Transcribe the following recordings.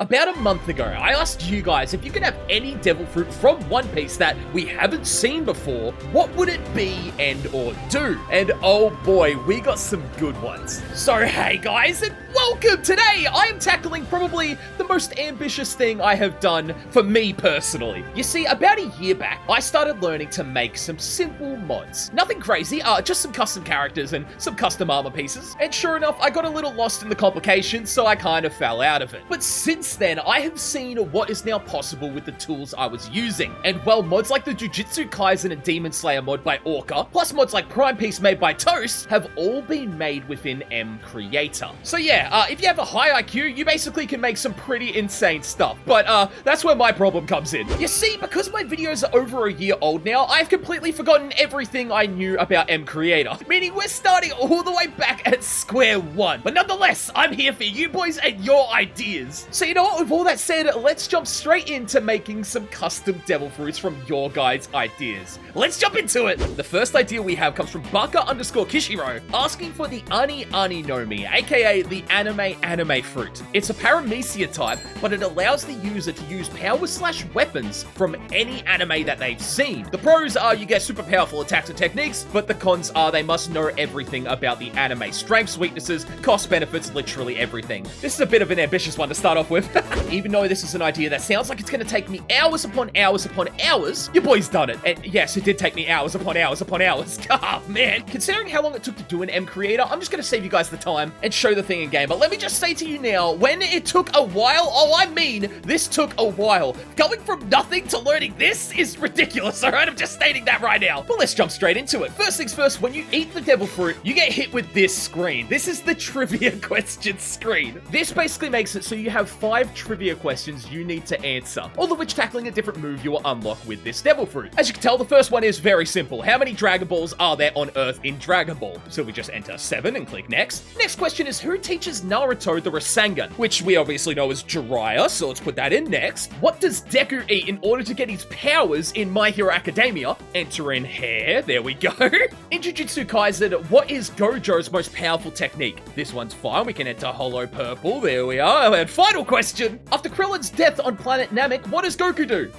About a month ago, I asked you guys if you could have any devil fruit from One Piece that we haven't seen before, what would it be and or do? And oh boy, we got some good ones. So hey guys, and welcome! Today, I am tackling probably the most ambitious thing I have done for me personally. You see, about a year back, I started learning to make some simple mods. Nothing crazy, just some custom characters and some custom armor pieces. And sure enough, I got a little lost in the complications, so I kind of fell out of it. But since then, I have seen what is now possible with the tools I was using. And well, mods like the Jujutsu Kaisen and Demon Slayer mod by Orca, plus mods like Prime Piece made by Toast, have all been made within M Creator. So yeah, if you have a high IQ, you basically can make some pretty insane stuff. But that's where my problem comes in. You see, because my videos are over a year old now, I've completely forgotten everything I knew about M Creator. Meaning we're starting all the way back at square one. But nonetheless, I'm here for you boys and your ideas. So you know what, with all that said, let's jump straight into making some custom devil fruits from your guys' ideas. Let's jump into it! The first idea we have comes from Baka_Kishiro, asking for the Ani Ani no Mi, aka the anime fruit. It's a paramecia type, but it allows the user to use powers/weapons from any anime that they've seen. The pros are you get super powerful attacks and techniques, but the cons are they must know everything about the anime. Strengths, weaknesses, cost benefits, literally everything. This is a bit of an ambitious one to start off with. Even though this is an idea that sounds like it's going to take me hours upon hours upon hours, your boy's done it. And yes, it did take me hours upon hours upon hours. Oh man. Considering how long it took to do an M Creator, I'm just going to save you guys the time and show the thing in game. But let me just say to you now, when it took a while, I mean, this took a while. Going from nothing to learning this is ridiculous, alright? I'm just stating that right now. But let's jump straight into it. First things first, when you eat the devil fruit, you get hit with this screen. This is the trivia question screen. This basically makes it so you have 5 trivia questions you need to answer, all of which tackling a different move you will unlock with this devil fruit. As you can tell, the first one is very simple. How many Dragon Balls are there on Earth in Dragon Ball? So we just enter 7 and click next. Next question is, who teaches Naruto the Rasengan? Which we obviously know is Jiraiya, so let's put that in next. What does Deku eat in order to get his powers in My Hero Academia? Enter in hair, there we go. In Jujutsu Kaisen, what is Gojo's most powerful technique? This one's fine, we can enter Hollow Purple, there we are. And final question, after Krillin's death on planet Namek, what does Goku do?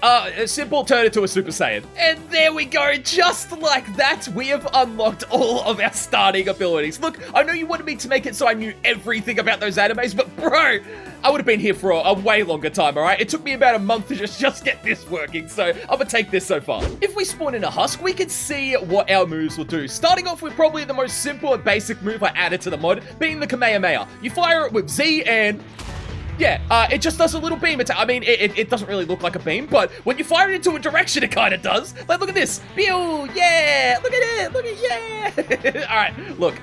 Simple, turn into a Super Saiyan. And there we go, just like that, we have unlocked all of our starting abilities. Look, I know you wanted me to make it so I knew everything about those animes, but bro, I would have been here for a way longer time, alright? It took me about a month to just get this working, so I'm gonna take this so far. If we spawn in a husk, we can see what our moves will do. Starting off with probably the most simple and basic move I added to the mod, being the Kamehameha. You fire it with Z and... yeah, it just does a little beam attack. I mean, it doesn't really look like a beam, but when you fire it into a direction, it kind of does. Like, look at this. Pew! Yeah! Look at it! Look at yeah! Alright, look.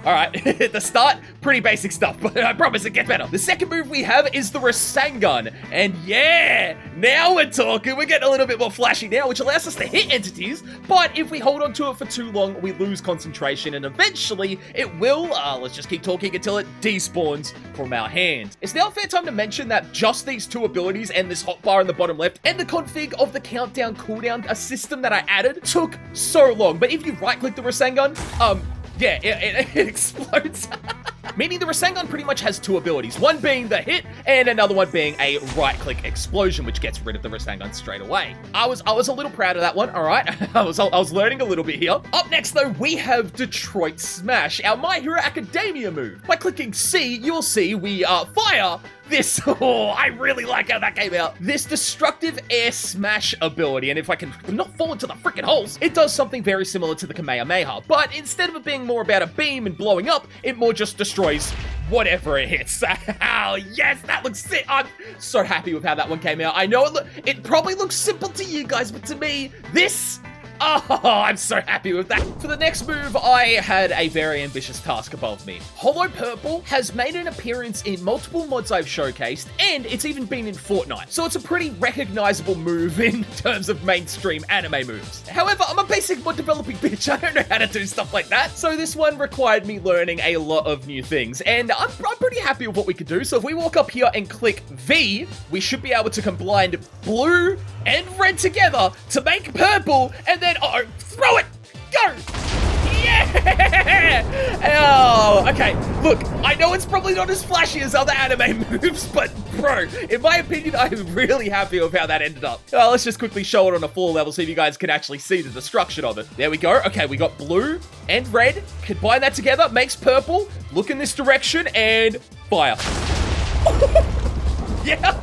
Alright, the start, pretty basic stuff, but I promise it gets better. The second move we have is the Rasengan, and yeah, now we're talking. We're getting a little bit more flashy now, which allows us to hit entities, but if we hold on to it for too long, we lose concentration, and eventually it will, let's just keep talking until it despawns from our hand. It's now a fair time to mention that just these 2 abilities and this hotbar in the bottom left, and the config of the countdown cooldown, a system that I added, took so long, but if you right-click the Rasengan, yeah, it explodes. Meaning the Rasengan pretty much has 2 abilities, one being the hit and another one being a right-click explosion, which gets rid of the Rasengan straight away. I was a little proud of that one, alright? I was learning a little bit here. Up next though, we have Detroit Smash, our My Hero Academia move. By clicking C, you'll see we fire this. Oh, I really like how that came out. This destructive air smash ability, and if I can not fall into the freaking holes, it does something very similar to the Kamehameha, but instead of it being more about a beam and blowing up, it more just destroys whatever it hits. Oh, yes, that looks sick. I'm so happy with how that one came out. I know it probably looks simple to you guys, but to me, this... oh, I'm so happy with that. For the next move, I had a very ambitious task above me. Hollow Purple has made an appearance in multiple mods I've showcased, and it's even been in Fortnite. So it's a pretty recognizable move in terms of mainstream anime moves. However, I'm a basic mod developing bitch. I don't know how to do stuff like that. So this one required me learning a lot of new things, and I'm pretty happy with what we could do. So if we walk up here and click V, we should be able to combine blue and red together to make purple, and then, throw it! Go! Yeah! Yeah! Oh, okay. Look, I know it's probably not as flashy as other anime moves, but bro, in my opinion, I'm really happy with how that ended up. Let's just quickly show it on a full level so you guys can actually see the destruction of it. There we go. Okay, we got blue and red. Combine that together, makes purple. Look in this direction and fire. Yeah.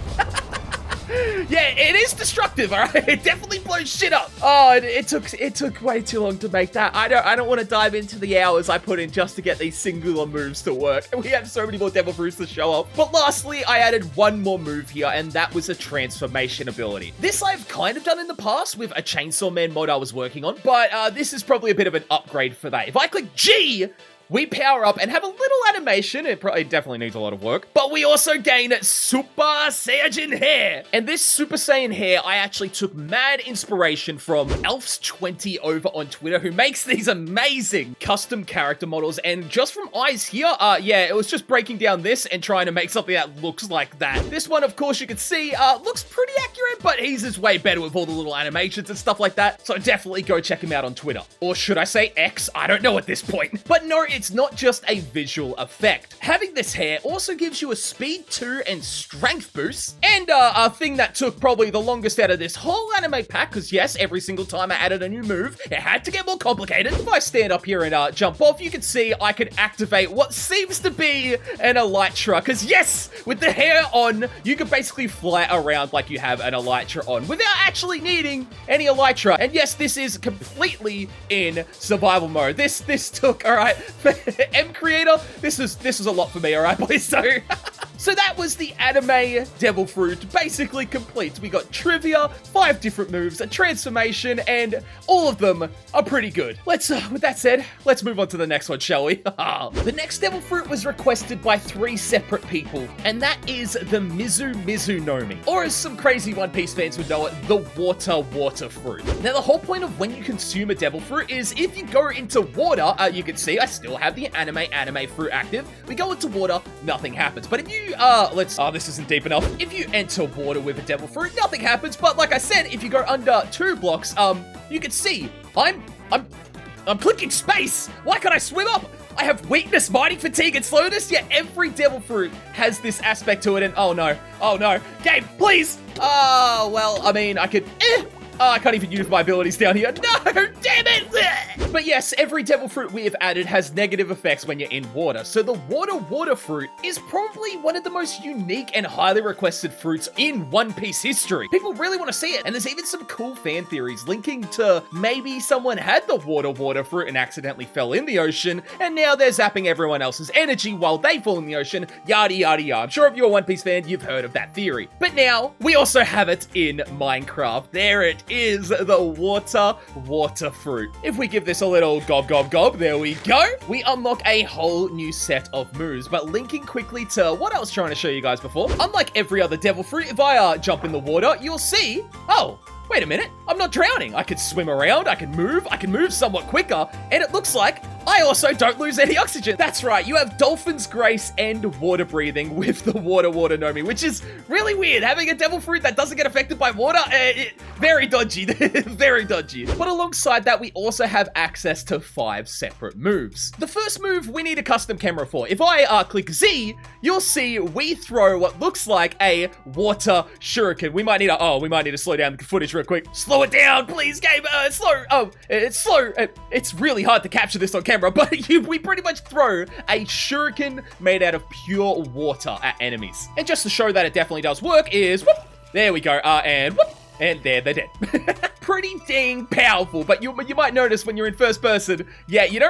Yeah, it is destructive, all right? It definitely blows shit up. Oh, it took way too long to make that. I don't want to dive into the hours I put in just to get these singular moves to work. We have so many more devil fruits to show off. But lastly, I added one more move here, and that was a transformation ability. This I've kind of done in the past with a Chainsaw Man mod I was working on, but this is probably a bit of an upgrade for that. If I click G, we power up and have a little animation. It definitely needs a lot of work. But we also gain Super Saiyan hair. And this Super Saiyan hair, I actually took mad inspiration from Elfs20 over on Twitter, who makes these amazing custom character models. And just from eyes here, yeah, it was just breaking down this and trying to make something that looks like that. This one, of course, you can see, looks pretty accurate, but his is way better with all the little animations and stuff like that. So definitely go check him out on Twitter. Or should I say X? I don't know at this point. But no, it's not just a visual effect. Having this hair also gives you a speed 2 and strength boost. And a thing that took probably the longest out of this whole anime pack, because yes, every single time I added a new move, it had to get more complicated. If I stand up here and jump off, you can see I could activate what seems to be an elytra. Because yes, with the hair on, you can basically fly around like you have an elytra on without actually needing any elytra. And yes, this is completely in survival mode. This took, all right, M creator, this is a lot for me, all right, boys. So that was the anime devil fruit basically complete. We got trivia, 5 different moves, a transformation, and all of them are pretty good. Let's, with that said, let's move on to the next one, shall we? The next devil fruit was requested by 3 separate people, and that is the Mizu Nomi, or as some crazy One Piece fans would know it, the water fruit. Now, the whole point of when you consume a devil fruit is if you go into water, you can see I still have the anime fruit active. We go into water, nothing happens. But if you, this isn't deep enough. If you enter water with a devil fruit, nothing happens. But like I said, if you go under 2 blocks, you can see I'm clicking space. Why can't I swim up? I have weakness, mighty fatigue, and slowness, yet every devil fruit has this aspect to it, and oh no, game, please! Well, I mean, I could, I can't even use my abilities down here. No, damn it! But yes, every devil fruit we have added has negative effects when you're in water. So the water fruit is probably one of the most unique and highly requested fruits in One Piece history. People really want to see it. And there's even some cool fan theories linking to maybe someone had the water fruit and accidentally fell in the ocean. And now they're zapping everyone else's energy while they fall in the ocean. Yada, yada, yada. I'm sure if you're a One Piece fan, you've heard of that theory. But now we also have it in Minecraft. There it is, the water fruit. If we give this a little gob, there we go. We unlock a whole new set of moves, but linking quickly to what I was trying to show you guys before, unlike every other devil fruit, if I jump in the water, you'll see, oh, wait a minute, I'm not drowning. I can swim around, I can move somewhat quicker, and it looks like I also don't lose any oxygen. That's right, you have Dolphin's Grace and water breathing with the water Nomi, which is really weird. Having a devil fruit that doesn't get affected by water, very dodgy, very dodgy. But alongside that, we also have access to 5 separate moves. The first move we need a custom camera for. If I click Z, you'll see we throw what looks like a water shuriken. We might need to slow down the footage real quick. Slow it down, please, game. Slow. Oh, it's slow. It's really hard to capture this on camera, but we pretty much throw a shuriken made out of pure water at enemies. And just to show that it definitely does work is, whoop, there we go, and whoop, and there, they're dead. Pretty dang powerful, but you might notice when you're in first person, yeah, you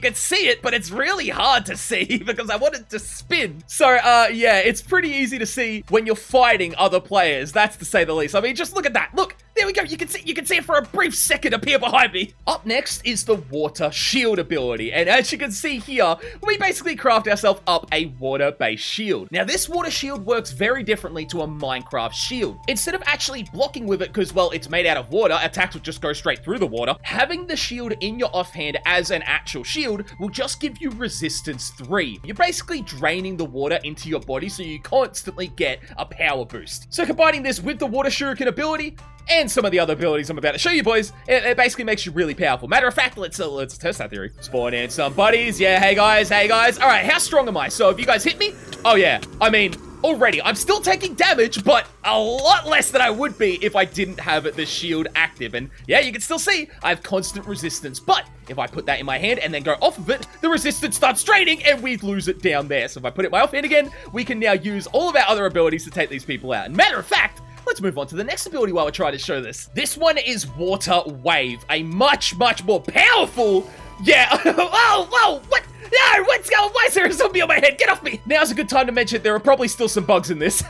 can see it, but it's really hard to see because I want it to spin. So, yeah, it's pretty easy to see when you're fighting other players, that's to say the least. I mean, just look at that, look. There we go, you can see it for a brief second appear behind me. Up next is the water shield ability, and as you can see here, we basically craft ourselves up a water-based shield. Now this water shield works very differently to a Minecraft shield. Instead of actually blocking with it, because well, it's made out of water, attacks will just go straight through the water. Having the shield in your offhand as an actual shield will just give you resistance 3. You're basically draining the water into your body so you constantly get a power boost. So combining this with the water shuriken ability, and some of the other abilities I'm about to show you boys, it basically makes you really powerful. Matter of fact, let's test that theory. Spawn in some buddies. Yeah, hey guys. All right, how strong am I? So if you guys hit me, oh yeah, I mean, already, I'm still taking damage, but a lot less than I would be if I didn't have the shield active. And yeah, you can still see I have constant resistance, but if I put that in my hand and then go off of it, the resistance starts draining and we lose it down there. So if I put it in my offhand again, we can now use all of our other abilities to take these people out. And matter of fact, let's move on to the next ability while we're trying to show this. This one is Water Wave, a much more powerful, yeah, whoa, what? No, what's going on? Why is there a zombie on my head? Get off me! Now's a good time to mention there are probably still some bugs in this.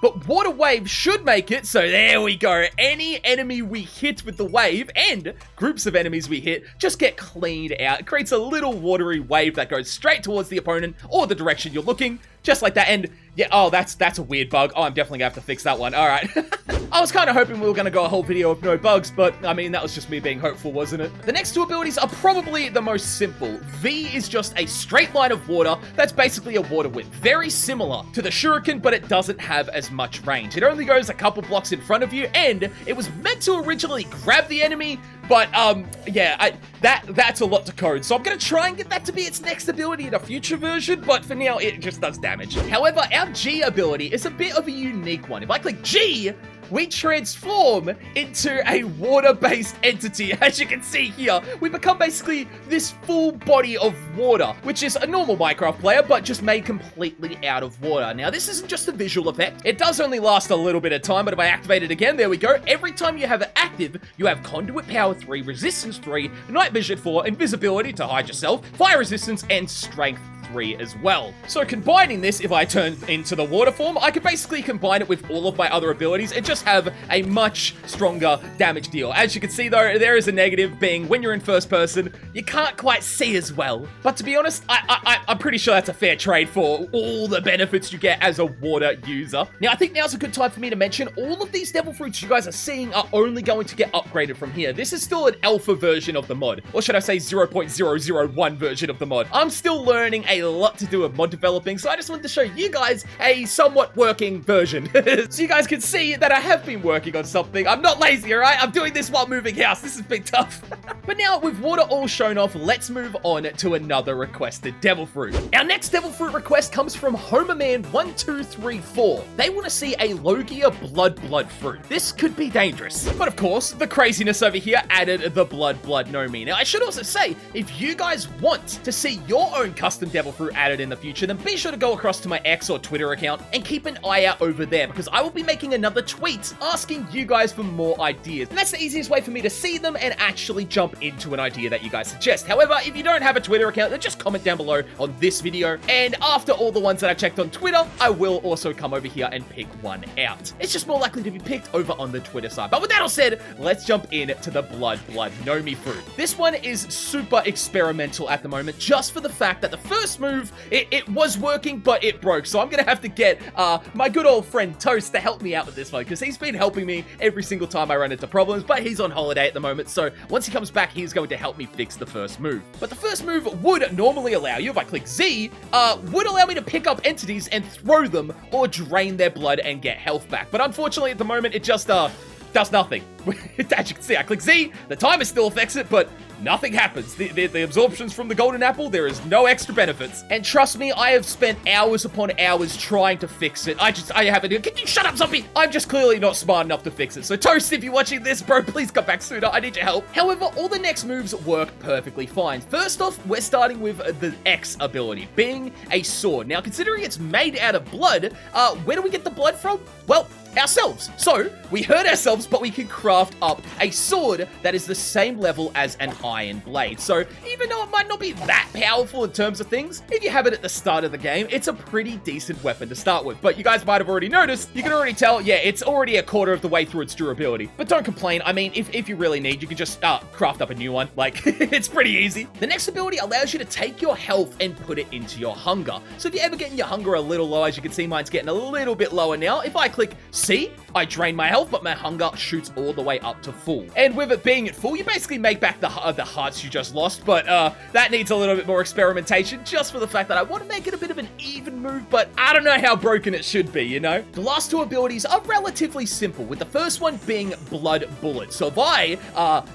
But Water Wave should make it, so there we go. Any enemy we hit with the wave, and groups of enemies we hit, just get cleaned out. It creates a little watery wave that goes straight towards the opponent, or the direction you're looking, just like that. And yeah, oh, that's a weird bug. Oh, I'm definitely gonna have to fix that one. All right. I was kind of hoping we were gonna go a whole video of no bugs, but I mean, that was just me being hopeful, wasn't it? The next two abilities are probably the most simple. V is just a straight line of water that's basically a water whip. Very similar to the shuriken, but it doesn't have as much range. It only goes a couple blocks in front of you, and it was meant to originally grab the enemy, but yeah, that's a lot to code. So I'm gonna try and get that to be its next ability in a future version, but for now, it just does damage. However, our G ability is a bit of a unique one. If I click G, we transform into a water-based entity. As you can see here, we become basically this full body of water, which is a normal Minecraft player, but just made completely out of water. Now, this isn't just a visual effect. It does only last a little bit of time, but if I activate it again, there we go. Every time you have it active, you have Conduit Power 3, Resistance 3, Night Vision 4, Invisibility to hide yourself, Fire Resistance, and Strength 3 as well. So combining this, if I turn into the water form, I can basically combine it with all of my other abilities and just have a much stronger damage deal. As you can see though, there is a negative being when you're in first person, you can't quite see as well. But to be honest, I'm pretty sure that's a fair trade for all the benefits you get as a water user. Now, I think now's a good time for me to mention all of these devil fruits you guys are seeing are only going to get upgraded from here. This is still an alpha version of the mod, or should I say 0.001 version of the mod. I'm still learning a lot to do with mod developing, so I just wanted to show you guys a somewhat working version. So you guys can see that I have been working on something. I'm not lazy, alright? I'm doing this while moving house. This has been tough. But now, with water all shown off, let's move on to another requested devil fruit. Our next devil fruit request comes from Homerman1234. They want to see a Logia blood fruit. This could be dangerous. But of course, the craziness over here added the blood Nomi. Now, I should also say, if you guys want to see your own custom devil fruit added in the future, then be sure to go across to my X or Twitter account and keep an eye out over there, because I will be making another tweet asking you guys for more ideas. And that's the easiest way for me to see them and actually jump into an idea that you guys suggest. However, if you don't have a Twitter account, then just comment down below on this video, and after all the ones that I checked on Twitter, I will also come over here and pick one out. It's just more likely to be picked over on the Twitter side. But with that all said, let's jump into the blood Nomi fruit. This one is super experimental at the moment, just for the fact that the first move, it was working, but it broke. So I'm gonna have to get my good old friend Toast to help me out with this one, because he's been helping me every single time I run into problems, but he's on holiday at the moment, so once he comes back, he's going to help me fix the first move. But the first move would normally allow you, if I click Z, would allow me to pick up entities and throw them, or drain their blood and get health back. But unfortunately, at the moment, it just does nothing. As you can see, I click Z, the timer still affects it, but nothing happens. The absorptions from the golden apple, there is no extra benefits. And trust me, I have spent hours upon hours trying to fix it. I haven't. Can you shut up, zombie? I'm just clearly not smart enough to fix it. So Toast, if you're watching this, bro, please come back sooner. I need your help. However, all the next moves work perfectly fine. First off, we're starting with the X ability, being a sword. Now, considering it's made out of blood, where do we get the blood from? Well, ourselves. So we hurt ourselves, but we can craft up a sword that is the same level as an iron blade. So even though it might not be that powerful in terms of things, if you have it at the start of the game, it's a pretty decent weapon to start with. But you guys might have already noticed, you can already tell, yeah, it's already a quarter of the way through its durability. But don't complain. I mean, if you really need, you can just craft up a new one. Like, it's pretty easy. The next ability allows you to take your health and put it into your hunger. So if you're ever getting your hunger a little low, as you can see, mine's getting a little bit lower now. If I click see, I drain my health, but my hunger shoots all the way up to full. And with it being at full, you basically make back the hearts you just lost, but that needs a little bit more experimentation, just for the fact that I want to make it a bit of an even move, but I don't know how broken it should be, you know? The last two abilities are relatively simple, with the first one being blood bullet. So if I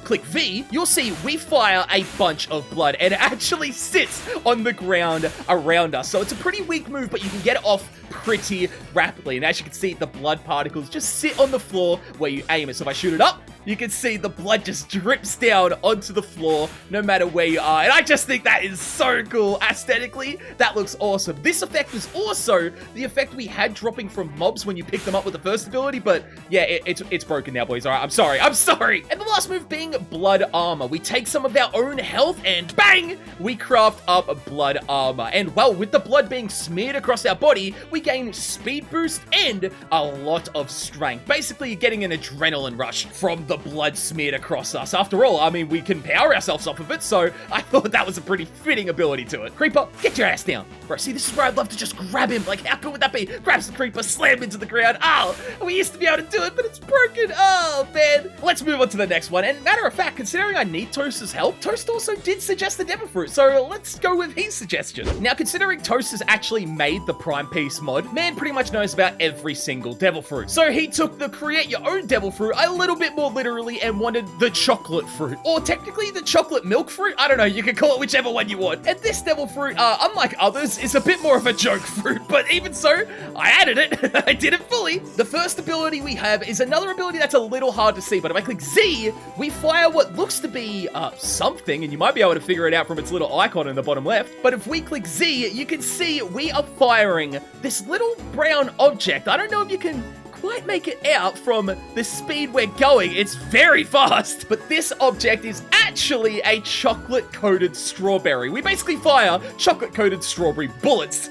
click V, you'll see we fire a bunch of blood, and it actually sits on the ground around us. So it's a pretty weak move, but you can get it off pretty rapidly. And as you can see, the blood particles just sit on the floor where you aim it. So if I shoot it up, you can see the blood just drips down onto the floor no matter where you are. And I just think that is so cool. Aesthetically, that looks awesome. This effect is also the effect we had dropping from mobs when you pick them up with the first ability. But yeah, it's broken now, boys. All right, I'm sorry. And the last move being blood armor. We take some of our own health and bang, we craft up blood armor. And well, with the blood being smeared across our body, we gain speed boost and a lot of strength. Basically, you're getting an adrenaline rush from the blood smeared across us. After all, I mean, we can power ourselves off of it, so I thought that was a pretty fitting ability to it. Creeper, get your ass down. Bro, see, this is where I'd love to just grab him. Like, how cool would that be? Grabs the creeper, slam into the ground. Oh, we used to be able to do it, but it's broken. Oh, man. Let's move on to the next one. And matter of fact, considering I need Toast's help, Toast also did suggest the devil fruit, so let's go with his suggestion. Now, considering Toast has actually made the Prime Piece mod, man pretty much knows about every single devil fruit. So he took the create your own devil fruit a little bit more literally and wanted the chocolate fruit. Or technically the chocolate milk fruit. I don't know, you can call it whichever one you want. And this devil fruit, unlike others, is a bit more of a joke fruit. But even so, I added it. I did it fully. The first ability we have is another ability that's a little hard to see. But if I click Z, we fire what looks to be something. And you might be able to figure it out from its little icon in the bottom left. But if we click Z, you can see we are firing this little brown object. I don't know if you can quite make it out from the speed we're going. It's very fast. But this object is actually a chocolate-coated strawberry. We basically fire chocolate-coated strawberry bullets,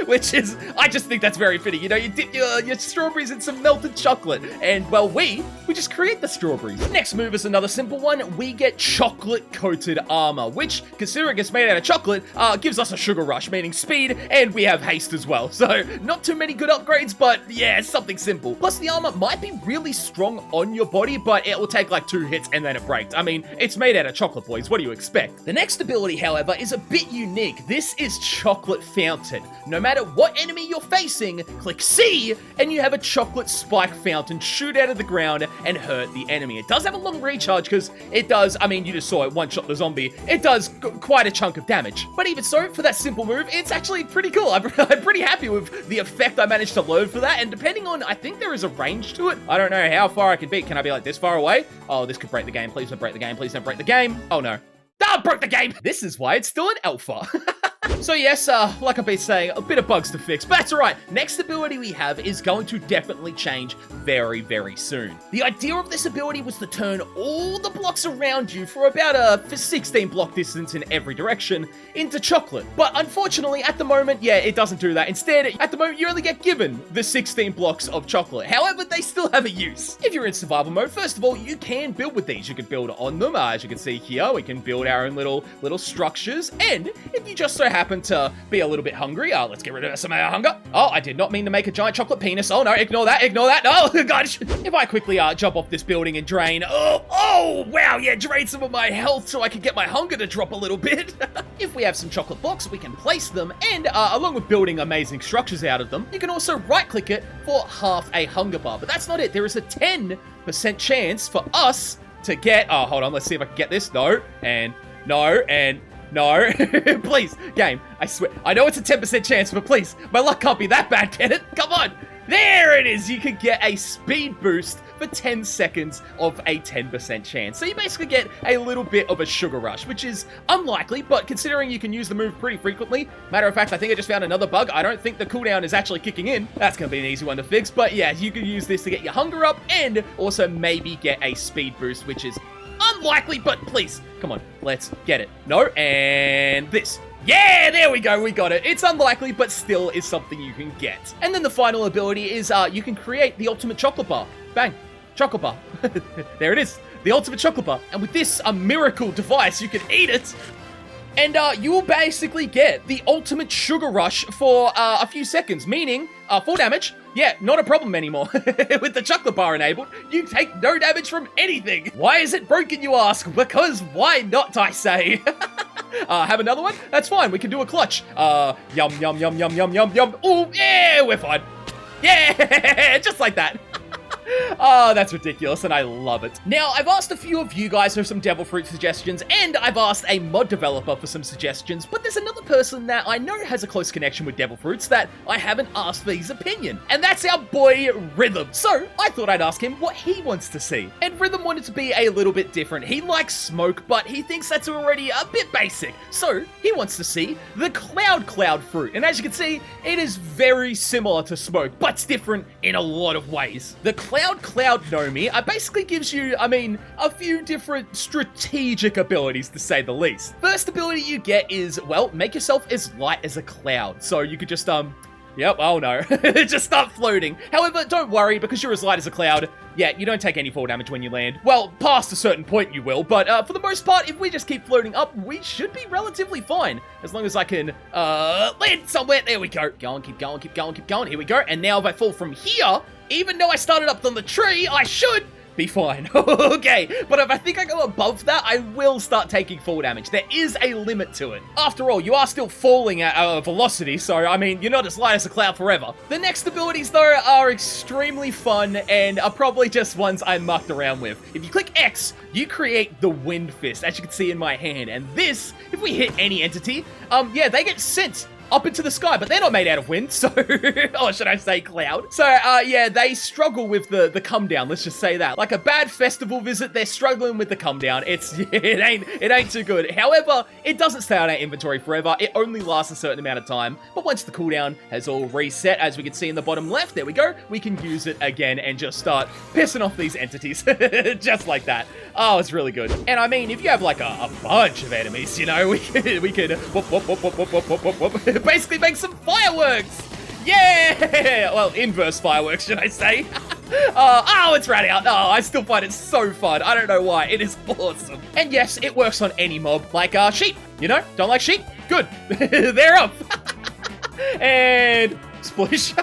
which is, I just think that's very fitting. You know, you dip your strawberries in some melted chocolate, and, well, we just create the strawberries. Next move is another simple one. We get chocolate-coated armor, which, considering it's made out of chocolate, gives us a sugar rush, meaning speed, and we have haste as well. So, not too many good upgrades, but, yeah, something simple. Plus, the armor might be really strong on your body, but it will take like 2 hits and then it breaks. I mean, it's made out of chocolate, boys. What do you expect? The next ability, however, is a bit unique. This is Chocolate Fountain. No matter what enemy you're facing, click C, and you have a chocolate spike fountain shoot out of the ground and hurt the enemy. It does have a long recharge because it does, I mean, you just saw it one-shot the zombie. It does quite a chunk of damage. But even so, for that simple move, it's actually pretty cool. I'm pretty happy with the effect I managed to load for that, and depending on, I think there is a range to it. I don't know how far I can be. Can I be like this far away? Oh, this could break the game. Please don't break the game. Please don't break the game. Oh, no. Ah, broke the game. This is why it's still an alpha. So yes, like I've been saying, a bit of bugs to fix, but that's alright. Next ability we have is going to definitely change very, very soon. The idea of this ability was to turn all the blocks around you for about a 16 block distance in every direction into chocolate. But unfortunately, at the moment, yeah, it doesn't do that. Instead, at the moment, you only get given the 16 blocks of chocolate. However, they still have a use. If you're in survival mode, first of all, you can build with these. You can build on them. As you can see here, we can build our own little structures. And if you just so happen to be a little bit hungry, let's get rid of some of our hunger. Oh, I did not mean to make a giant chocolate penis. Oh no, ignore that. Oh gosh. If I quickly jump off this building and drain, oh wow, yeah, drain some of my health so I can get my hunger to drop a little bit. If we have some chocolate blocks, we can place them, and along with building amazing structures out of them, you can also right click it for half a hunger bar. But that's not it. There is a 10% chance for us to get, oh, hold on, let's see if I can get this. No, and no, and no. Please, game, I swear. I know it's a 10% chance, but please, my luck can't be that bad, can it? Come on. There it is. You can get a speed boost for 10 seconds of a 10% chance. So you basically get a little bit of a sugar rush, which is unlikely, but considering you can use the move pretty frequently, matter of fact, I think I just found another bug. I don't think the cooldown is actually kicking in. That's going to be an easy one to fix, but yeah, you can use this to get your hunger up and also maybe get a speed boost, which is unlikely, but please, come on, let's get it. No, and this. Yeah, there we go, we got it. It's unlikely, but still is something you can get. And then the final ability is you can create the ultimate chocolate bar. Bang, chocolate bar. There it is, the ultimate chocolate bar. And with this, a miracle device, you can eat it. And you will basically get the ultimate sugar rush for a few seconds, meaning full damage, Yeah, not a problem anymore. With the chocolate bar enabled, you take no damage from anything. Why is it broken, you ask? Because why not, I say. Have another one? That's fine, we can do a clutch. Yum, yum, yum, yum, yum, yum, yum. Ooh, yeah, we're fine. Yeah, just like that. Oh, that's ridiculous, and I love it. Now, I've asked a few of you guys for some devil fruit suggestions, and I've asked a mod developer for some suggestions, but there's another person that I know has a close connection with devil fruits that I haven't asked for his opinion, and that's our boy Rhythm. So, I thought I'd ask him what he wants to see. And Rhythm wanted to be a little bit different. He likes smoke, but he thinks that's already a bit basic. So, he wants to see the Cloud fruit, and as you can see, it is very similar to smoke, but it's different in a lot of ways. The Cloud Nomi basically gives you, a few different strategic abilities, to say the least. First ability you get is, well, make yourself as light as a cloud. So you could just, yep, oh no, just start floating. However, don't worry, because you're as light as a cloud, yeah, you don't take any fall damage when you land. Well, past a certain point you will, but for the most part, if we just keep floating up, we should be relatively fine. As long as I can land somewhere. There we go. Go on, keep going, keep going, keep going. Here we go. And now if I fall from here, even though I started up on the tree, I should be fine. Okay, but if I think I go above that, I will start taking fall damage. There is a limit to it. After all, you are still falling at a velocity, so you're not as light as a cloud forever. The next abilities, though, are extremely fun and are probably just ones I mucked around with. If you click X, you create the Wind Fist, as you can see in my hand. And this, if we hit any entity, yeah, they get sent up into the sky, but they're not made out of wind, so, or should I say cloud? So, yeah, they struggle with the come down, let's just say that. Like a bad festival visit, they're struggling with the come down. It ain't too good. However, it doesn't stay on our inventory forever. It only lasts a certain amount of time, but once the cooldown has all reset, as we can see in the bottom left, there we go, we can use it again and just start pissing off these entities, just like that. Oh, it's really good. And if you have like a bunch of enemies, we could whoop, whoop, whoop, whoop, whoop, whoop, whoop, whoop. Basically make some fireworks. Yeah! Well, inverse fireworks, should I say. Oh, it's ran out. Oh, I still find it so fun. I don't know why. It is awesome. And yes, it works on any mob, like sheep. Don't like sheep? Good. They're up. And splish.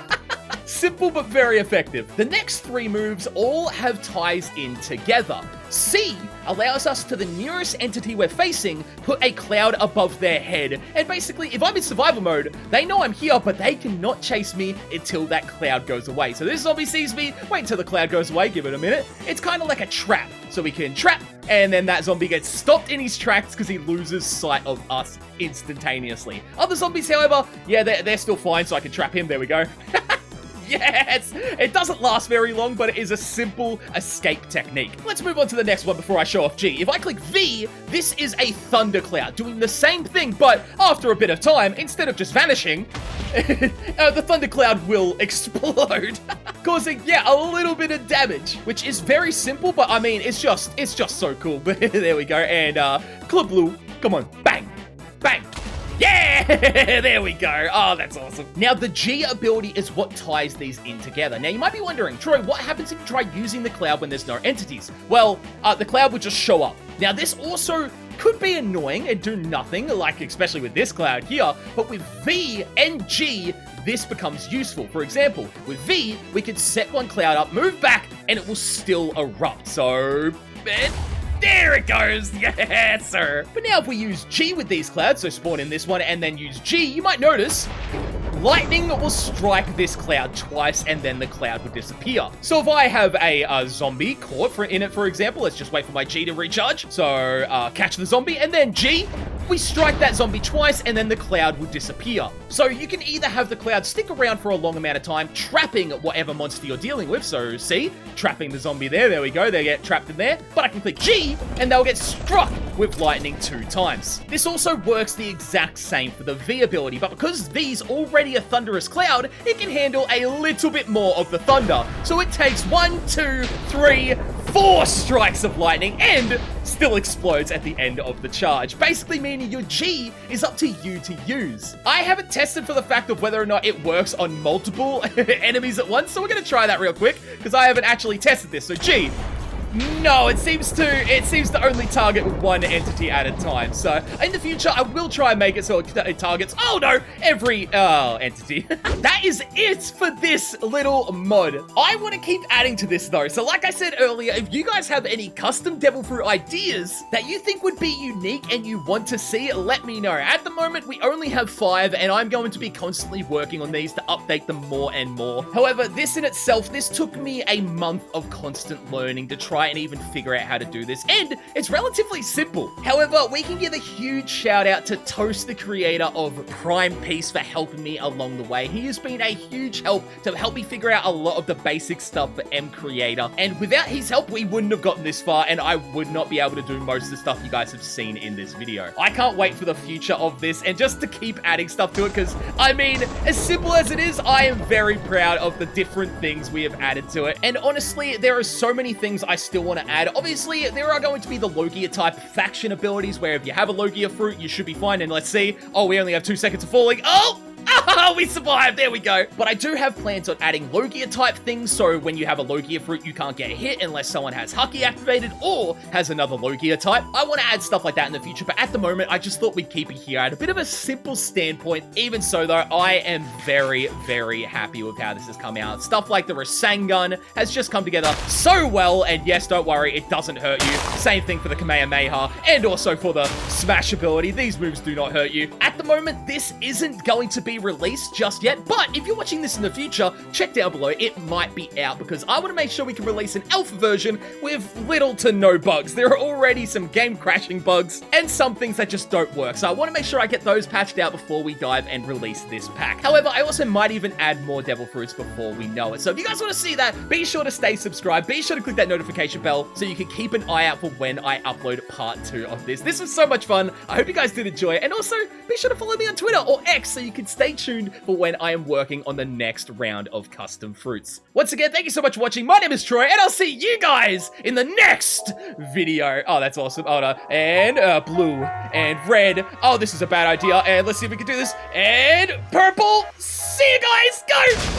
Simple but very effective. The next three moves all have ties in together. C allows us to the nearest entity we're facing, put a cloud above their head. And basically, if I'm in survival mode, they know I'm here, but they cannot chase me until that cloud goes away. So this zombie sees me, wait until the cloud goes away, give it a minute. It's kind of like a trap. So we can trap, and then that zombie gets stopped in his tracks because he loses sight of us instantaneously. Other zombies, however, yeah, they're still fine, so I can trap him. There we go. Yes! It doesn't last very long, but it is a simple escape technique. Let's move on to the next one before I show off G. If I click V, this is a thundercloud, doing the same thing, but after a bit of time, instead of just vanishing, the thundercloud will explode, causing, yeah, a little bit of damage, which is very simple, but it's just so cool. There we go, and Club Blue, come on, bang, bang. Yeah, there we go. Oh, that's awesome. Now, the G ability is what ties these in together. Now, you might be wondering, Troy, what happens if you try using the cloud when there's no entities? Well, the cloud would just show up. Now, this also could be annoying and do nothing, like especially with this cloud here, but with V and G, this becomes useful. For example, with V, we could set one cloud up, move back, and it will still erupt. So, there it goes! Yes, sir! But now if we use G with these clouds, so spawn in this one and then use G, you might notice lightning will strike this cloud twice and then the cloud will disappear. So if I have a zombie caught in it, for example, let's just wait for my G to recharge. So catch the zombie and then G, we strike that zombie twice and then the cloud will disappear. So you can either have the cloud stick around for a long amount of time, trapping whatever monster you're dealing with. So see, trapping the zombie there we go, they get trapped in there. But I can click G and they'll get struck with lightning 2 times. This also works the exact same for the V ability, but because V's already a thunderous cloud, it can handle a little bit more of the thunder. So it takes 1, 2, 3, 4 strikes of lightning and still explodes at the end of the charge, basically meaning your G is up to you to use. I haven't tested for the fact of whether or not it works on multiple enemies at once, so we're going to try that real quick, because I haven't actually tested this. So G, No, it seems to only target one entity at a time. So in the future, I will try and make it so it targets, oh no, every entity. That is it for this little mod. I want to keep adding to this though. So like I said earlier, if you guys have any custom devil fruit ideas that you think would be unique and you want to see, let me know. At the moment, we only have 5 and I'm going to be constantly working on these to update them more and more. However, this in itself, this took me a month of constant learning to try and even figure out how to do this, and it's relatively simple. However, we can give a huge shout out to Toast, the creator of Prime Peace, for helping me along the way. He has been a huge help to help me figure out a lot of the basic stuff for M Creator, and without his help, we wouldn't have gotten this far, and I would not be able to do most of the stuff you guys have seen in this video. I can't wait for the future of this, and just to keep adding stuff to it, because, I mean, as simple as it is, I am very proud of the different things we have added to it, and honestly, there are so many things I still want to add. Obviously, there are going to be the Logia type faction abilities where if you have a Logia fruit, you should be fine. And let's see. Oh, we only have 2 seconds of falling. Oh! Ah, we survived. There we go. But I do have plans on adding Logia type things, so when you have a Logia fruit, you can't get hit unless someone has Hucky activated or has another Logia type. I want to add stuff like that in the future, but at the moment, I just thought we'd keep it here at a bit of a simple standpoint. Even so, though, I am very, very happy with how this has come out. Stuff like the Rasengan has just come together so well, and yes, don't worry, it doesn't hurt you. Same thing for the Kamehameha, and also for the Smash ability. These moves do not hurt you. At the moment, this isn't going to be released just yet, but if you're watching this in the future, check down below, it might be out, because I want to make sure we can release an alpha version with little to no bugs. There are already some game crashing bugs and some things that just don't work, so I want to make sure I get those patched out before we dive and release this pack. However, I also might even add more devil fruits before we know it, so if you guys want to see that, be sure to stay subscribed, be sure to click that notification bell so you can keep an eye out for when I upload part 2 of this. This was so much fun. I hope you guys did enjoy it, and also be sure to follow me on Twitter or X so you can stay tuned for when I am working on the next round of custom fruits. Once again, thank you so much for watching. My name is Troy, and I'll see you guys in the next video. Oh, that's awesome. Oh, no. And blue and red. Oh, this is a bad idea. And let's see if we can do this. And purple. See you guys. Go!